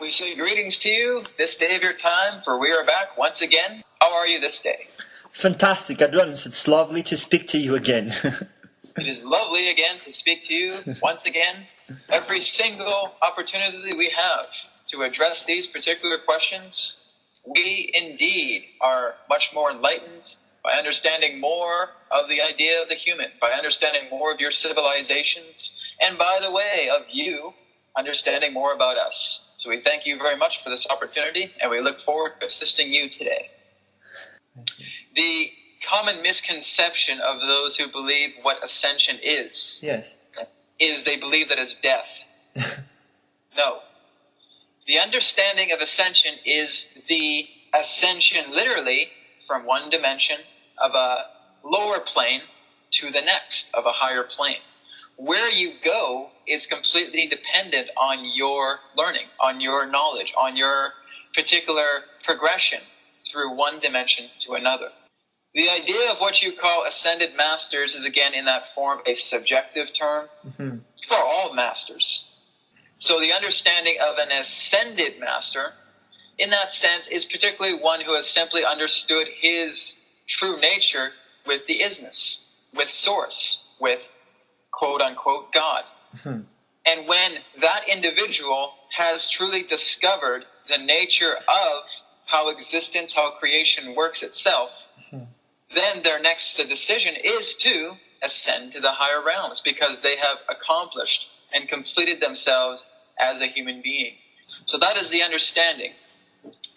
We say greetings to you this day of your time, for we are back once again. How are you this day? Fantastic, Adronis. It's lovely to speak to you again. It is lovely again to speak to you once again. Every single opportunity we have to address these particular questions, we indeed are much more enlightened by understanding more of the idea of the human, by understanding more of your civilizations, and by the way, of you understanding more about us. So we thank you very much for this opportunity, and we look forward to assisting you today. The common misconception of those who believe what ascension is, is they believe that it's death. No. The understanding of ascension is the ascension, literally, from one dimension of a lower plane to the next of a higher plane. Where you go is completely dependent on your learning, on your knowledge, on your particular progression through one dimension to another. The idea of what you call ascended masters is, again, in that form, a subjective term for all masters. So the understanding of an ascended master, in that sense, is particularly one who has simply understood his true nature with the isness, with source, with quote-unquote God. And when that individual has truly discovered the nature of how existence, how creation works itself, then their next decision is to ascend to the higher realms, because they have accomplished and completed themselves as a human being. So that is the understanding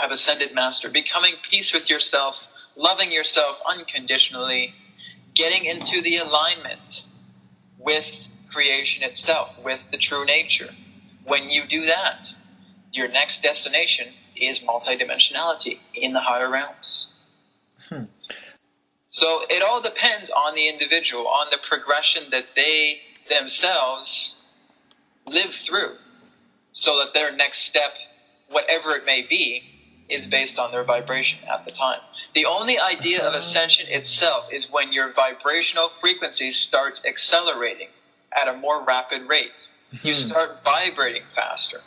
of ascended master: becoming peace with yourself, loving yourself unconditionally, getting into the alignment with creation itself, with the true nature. When you do that, your next destination is multidimensionality in the higher realms. So it all depends on the individual, on the progression that they themselves live through, so that their next step, whatever it may be, is based on their vibration at the time. The only idea of ascension itself is when your vibrational frequency starts accelerating at a more rapid rate. You start vibrating faster.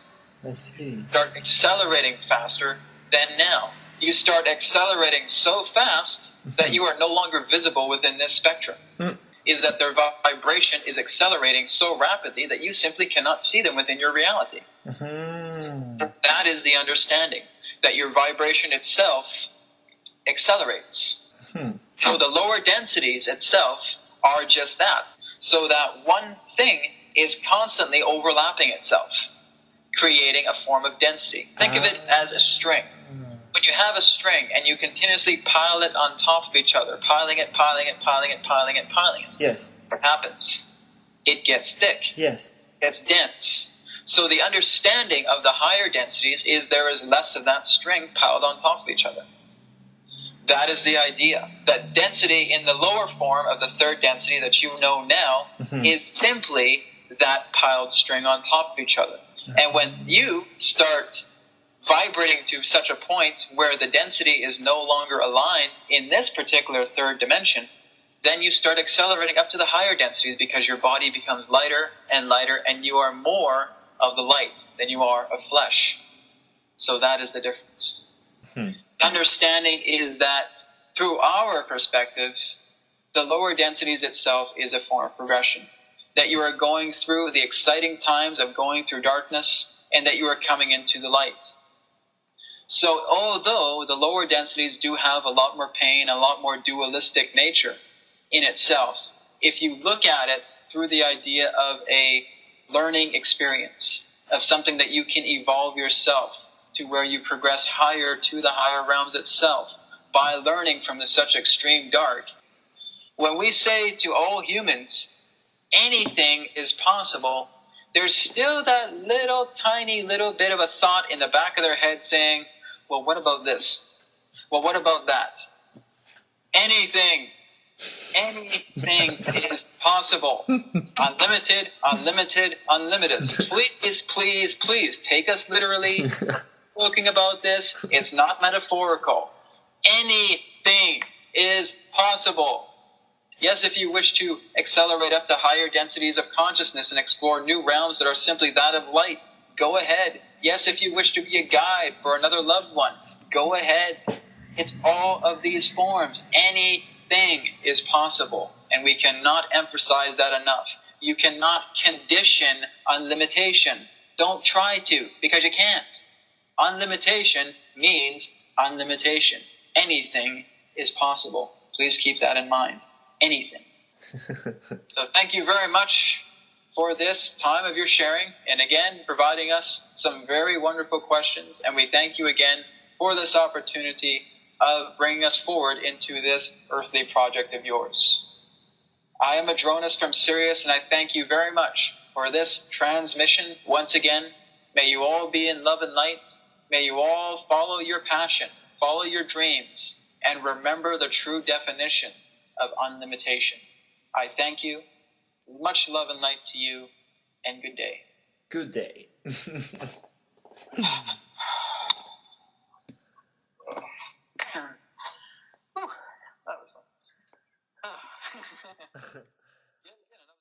I see. Start accelerating faster than now. You start accelerating so fast that you are no longer visible within this spectrum. Is that their vibration is accelerating so rapidly that you simply cannot see them within your reality. That is the understanding, that your vibration itself accelerates. So the lower densities itself are just that. So that one thing is constantly overlapping itself, creating a form of density. Think of it as a string. When you have a string and you continuously pile it on top of each other, piling it, Yes. what happens? It gets thick. Yes. It gets dense. So the understanding of the higher densities is there is less of that string piled on top of each other. That is the idea. That density in the lower form of the third density that you know now is simply that piled string on top of each other. And when you start vibrating to such a point where the density is no longer aligned in this particular third dimension, then you start accelerating up to the higher densities, because your body becomes lighter and lighter, and you are more of the light than you are of flesh. So that is the difference. Understanding is that through our perspective, the lower densities itself is a form of progression. That you are going through the exciting times of going through darkness, and that you are coming into the light. So although the lower densities do have a lot more pain, a lot more dualistic nature in itself, if you look at it through the idea of a learning experience, of something that you can evolve yourself to where you progress higher to the higher realms itself by learning from the such extreme dark. When we say to all humans, anything is possible, there's still that little tiny little bit of a thought in the back of their head saying, well, what about this? Well, what about that? Anything is possible. Unlimited, unlimited, unlimited. Please, take us literally. Talking about this, it's not metaphorical. Anything is possible. Yes, if you wish to accelerate up to higher densities of consciousness and explore new realms that are simply that of light, go ahead. Yes, if you wish to be a guide for another loved one, go ahead. It's all of these forms. Anything is possible, and we cannot emphasize that enough. You cannot condition unlimitation. Don't try to, because you can't. Unlimitation means unlimitation. Anything is possible. Please keep that in mind. Anything. So thank you very much for this time of your sharing, and again, providing us some very wonderful questions. And we thank you again for this opportunity of bringing us forward into this earthly project of yours. I am Adronis from Sirius, and I thank you very much for this transmission once again. May you all be in love and light. May you all follow your passion, follow your dreams, and remember the true definition of unlimitation. I thank you. Much love and light to you, and good day. Good day.